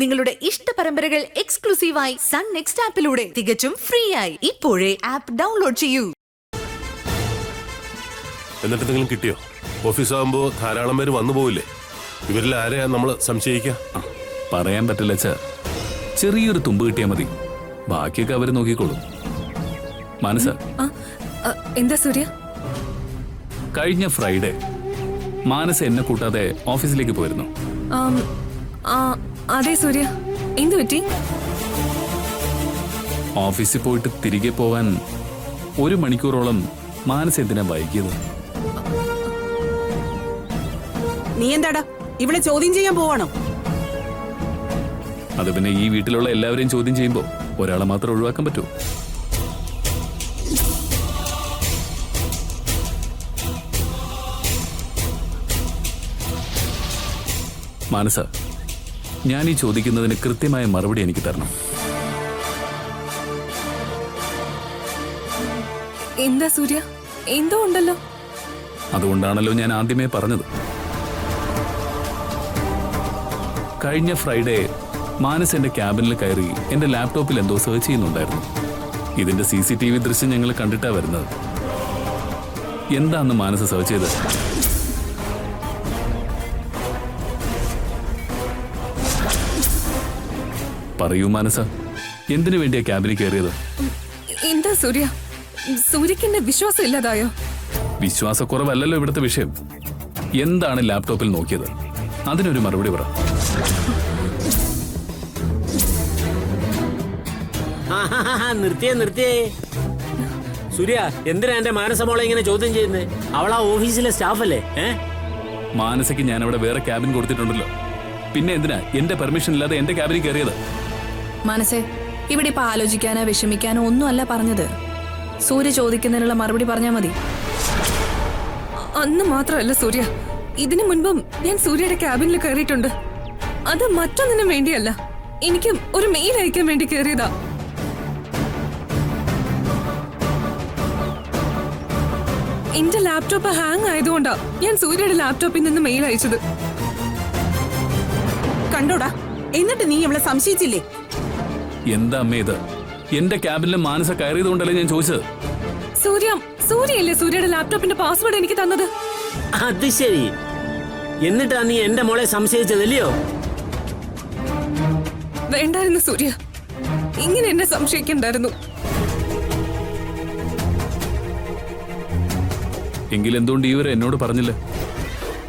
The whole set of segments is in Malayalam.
നിങ്ങളുടെ ഇഷ്ട പരമ്പരകൾ എക്സ്ക്ലൂസീവായി സൺ നെക്സ്റ്റ് ആപ്പിലൂടെ തികച്ചും ഫ്രീ ആയി ഇപ്പോഴേ ആപ്പ് ഡൗൺലോഡ് ചെയ്യൂ. എന്നിട്ട് എന്തെങ്കിലും കിട്ടിയോ? ഓഫീസാകുമ്പോ ധാരാളം പേര് വന്നു പോവില്ലേ? ഇവരിൽ ആരെയാ നമ്മൾ സംശയിക്കാം? പറയാൻ പറ്റില്ല അച്ഛാ. ചെറിയൊരു തുമ്പ് കിട്ടിയാൽ മതി, ബാക്കിയൊക്കെ അവര് നോക്കിക്കോളും. മനസ്സാ, എന്താ സൂര്യ? കഴിഞ്ഞ ഫ്രൈഡേ മാനസ എന്നെ കൂട്ടാതെ ഓഫീസിലേക്ക് പോയിരുന്നു. അതെ സൂര്യ, എന്തു പറ്റി? ഓഫീസിൽ പോയിട്ട് തിരികെ പോകാൻ 1 മണിക്കൂറോളം മാനസ എന്തിനാ വൈകിയത്? നീ എന്താടാ ഇവിടെ ചോദ്യം ചെയ്യാൻ പോവാണോ? അത് പിന്നെ ഈ വീട്ടിലുള്ള എല്ലാവരെയും ചോദ്യം ചെയ്യുമ്പോ ഒരാളെ മാത്രം ഒഴിവാക്കാൻ പറ്റുമോ? മാനസ, ഞാൻ ഈ ചോദിക്കുന്നതിന് കൃത്യമായ മറുപടി എനിക്ക് തരണം. എന്താ സൂര്യ, എന്തോ ഉണ്ടല്ലോ. അതുകൊണ്ടാണല്ലോ ഞാൻ ആദ്യമേ പറഞ്ഞത്. കഴിഞ്ഞ ഫ്രൈഡേ മാനസ് എന്റെ ക്യാബിനിൽ കയറി എന്റെ ലാപ്ടോപ്പിൽ എന്തോ സെർച്ച് ചെയ്യുന്നുണ്ടായിരുന്നു. ഇതിന്റെ CCTV ദൃശ്യം ഞങ്ങൾ കണ്ടിട്ടാ വരുന്നത്. എന്താന്ന് മാനസ് സെർച്ച് ചെയ്തത്? പറയൂ മാനസ, എന്തിനു വേണ്ടിയാ ക്യാബിനിൽ കയറിയത്? എന്താ സൂര്യ, സൂര്യക്ക് എന്നെ വിശ്വാസം ഇല്ലാതായോ? വിശ്വാസക്കുറവല്ലല്ലോ ഇവിടുത്തെ വിഷയം. എന്താണ് ലാപ്ടോപ്പിൽ നോക്കിയത്? അതിനൊരു മറുപടി പറ. നിർത്തിയേ സൂര്യ, എന്തിനാ എന്റെ മാനസമോളെ ഇങ്ങനെ ചോദ്യം ചെയ്യുന്നത്? അവളാ ഓഫീസിലെ സ്റ്റാഫല്ലേ? മാനസയ്ക്ക് ഞാൻ അവിടെ വേറെ ക്യാബിൻ കൊടുത്തിട്ടുണ്ടല്ലോ, പിന്നെ എന്തിനാ എന്റെ പെർമിഷൻ ഇല്ലാതെ എന്റെ ക്യാബിനിൽ കയറിയത്? മനസ്സേ, ഇവിടെ ഇപ്പൊ ആലോചിക്കാനോ വിഷമിക്കാനോ ഒന്നുമല്ല പറഞ്ഞത്. സൂര്യ ചോദിക്കുന്നതിനുള്ള മറുപടി പറഞ്ഞാൽ മതി. അന്ന് മാത്രമല്ല സൂര്യ, ഇതിനു മുൻപും ഞാൻ സൂര്യയുടെ ക്യാബിനിൽ കയറിയിട്ടുണ്ട്. അത് മറ്റൊന്നിനും വേണ്ടിയല്ല, എനിക്ക് ഒരു മെയിൽ അയക്കാൻ വേണ്ടി കയറിയതാ. എന്റെ ലാപ്ടോപ്പ് ഹാങ് ആയതുകൊണ്ടാ ഞാൻ സൂര്യയുടെ ലാപ്ടോപ്പിൽ നിന്ന് മെയിൽ അയച്ചത്. കണ്ടോടാ, എന്നിട്ട് നീ അവളെ സംശയിച്ചില്ലേ? എന്താ അമ്മേ ഇത്? എന്റെ ക്യാബിനിൽ മാനസ കയറിയത് കൊണ്ടല്ലേ ഞാൻ ചോദിച്ചത്. സൂര്യയല്ലേ സൂര്യയുടെ ലാപ്ടോപ്പിന്റെ പാസ്വേഡ് എനിക്ക് തന്നത്? അത് ശരി, എന്നിട്ടാ നീ എന്റെ മോളെ സംശയിച്ചതല്ലയോ? വേണ്ടായിരുന്നു സൂര്യ, ഇങ്ങനെ എന്നെ സംശയിക്കണ്ടായിരുന്നു. എങ്കിൽ എന്തുകൊണ്ട് ഇവരെ എന്നോട് പറഞ്ഞില്ല?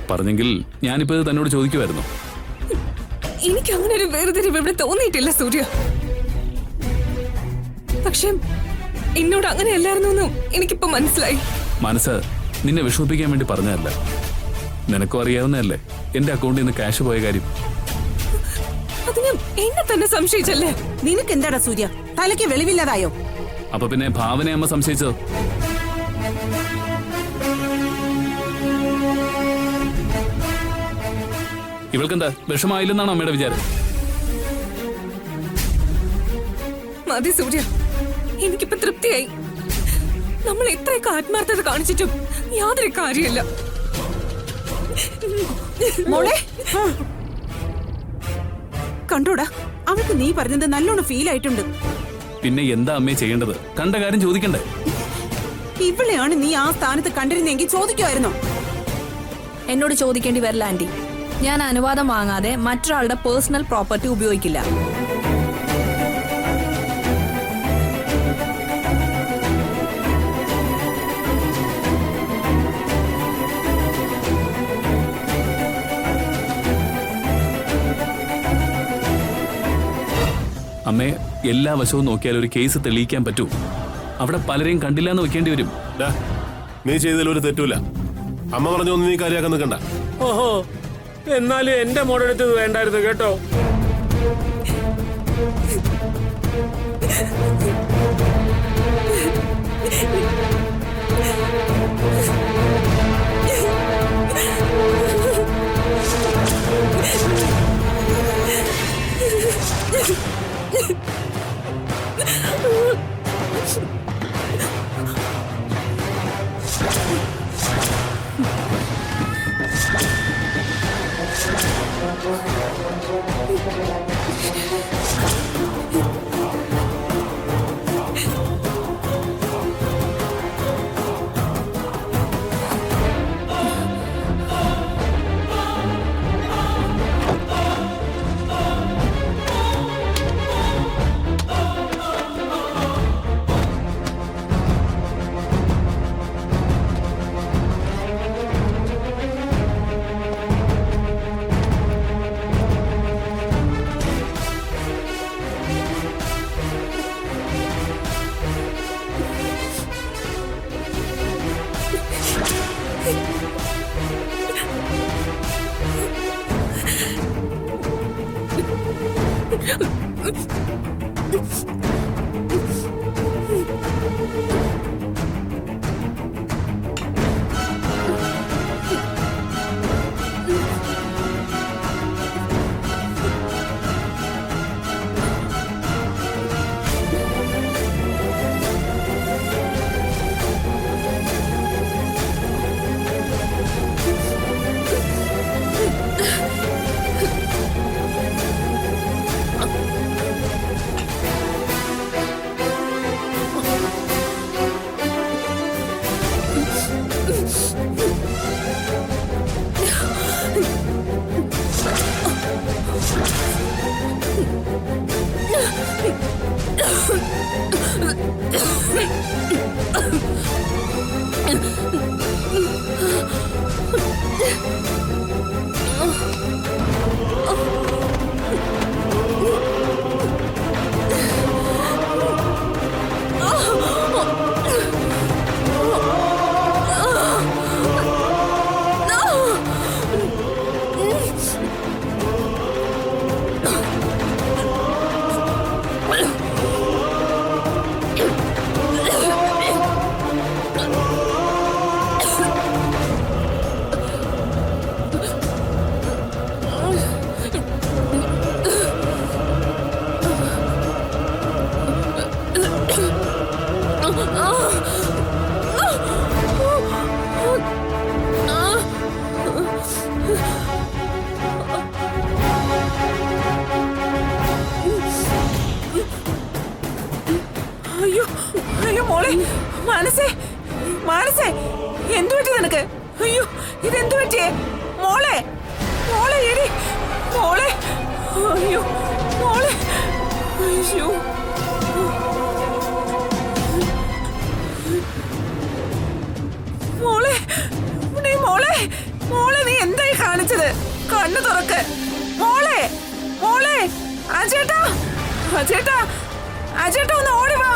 പറഞ്ഞെങ്കിൽ ഞാനിപ്പോ ഇത് തന്നോട് ചോദിക്കുമായിരുന്നു. എനിക്ക് അങ്ങനെ ഒരു വേർതിരിവ് ഇവിടെ തോന്നിയിട്ടില്ല സൂര്യ. പക്ഷെ എന്നോട് അങ്ങനെയല്ലായിരുന്നു എനിക്കിപ്പോ മനസ്സിലായി. മനസ്സ്, നിന്നെ വിഷമിപ്പിക്കാൻ വേണ്ടി പറഞ്ഞതല്ല. നിനക്കും അറിയാവുന്നതല്ലേ എന്റെ അക്കൗണ്ടിൽ നിന്ന് ക്യാഷ് പോയ കാര്യം. അതിന് എന്നെ തന്നെ സംശയിച്ചല്ലേ? നിനക്ക് എന്താടാ സൂര്യ, തലയ്ക്ക് വെളിവില്ലാതായോ? അപ്പൊ പിന്നെ ഭാവനയെ അമ്മ സംശയിച്ചത്? ഇവൾക്കെന്താ വിഷമായില്ലെന്നാണോ അമ്മയുടെ വിചാരം? മതി സൂര്യ, എനിക്കിപ്പോ തൃപ്തിയായി. നമ്മൾ ഇത്രയൊക്കെ ആത്മാർത്ഥത കാണിച്ചിട്ടും യാതൊരു കാര്യമില്ല. മോളെ, കണ്ടോടാ, അവൾക്ക് നീ പറഞ്ഞത് നല്ലോണം ഫീൽ ആയിട്ടുണ്ട്. പിന്നെ എന്താ അമ്മയെ ചെയ്യേണ്ടത്? കണ്ട കാര്യം ചോദിക്കണ്ടേ? ഇവളെയാണ് നീ ആ സ്ഥാനത്ത് കണ്ടിരുന്നെങ്കിൽ ചോദിക്കുമായിരുന്നോ? എന്നോട് ചോദിക്കേണ്ടി വരില്ല ആന്റി. ഞാൻ അനുവാദം വാങ്ങാതെ മറ്റൊരാളുടെ പേഴ്സണൽ പ്രോപ്പർട്ടി ഉപയോഗിക്കില്ല. അമ്മേ, എല്ലാ വശവും നോക്കിയാൽ ഒരു കേസ് തെളിയിക്കാൻ പറ്റൂ. അവിടെ പലരെയും കണ്ടില്ല എന്ന് വെക്കേണ്ടി വരും. നീ ചെയ്തതിൽ ഒരു തെറ്റൂല. അമ്മ പറഞ്ഞൊന്നും നീ കാര്യമാക്കാൻ നിൽക്കണ്ട. ഓഹോ, എന്നാലും എന്റെ മോടെടുത്തത് വേണ്ടായിരുന്നു കേട്ടോ. അയ്യോ അയ്യോ മോളെ, മനസ്സേ മനസ്സേ, എന്തു പറ്റി നിനക്ക്? അയ്യോ ഇതെന്തു പറ്റിയേ മോളെ? മോളെ എടി മോളെ, അയ്യോ മോളെ, അയ്യോ മോളെ, നീ മോളെ മോളെ നീ എന്തായി കാണിച്ചത്? കണ്ണു തുറക്ക് മോളെ, മോളെ. അജേട്ടാ, അജേട്ടാ, അജേട്ടാ ഒന്ന് ഓടി വാ.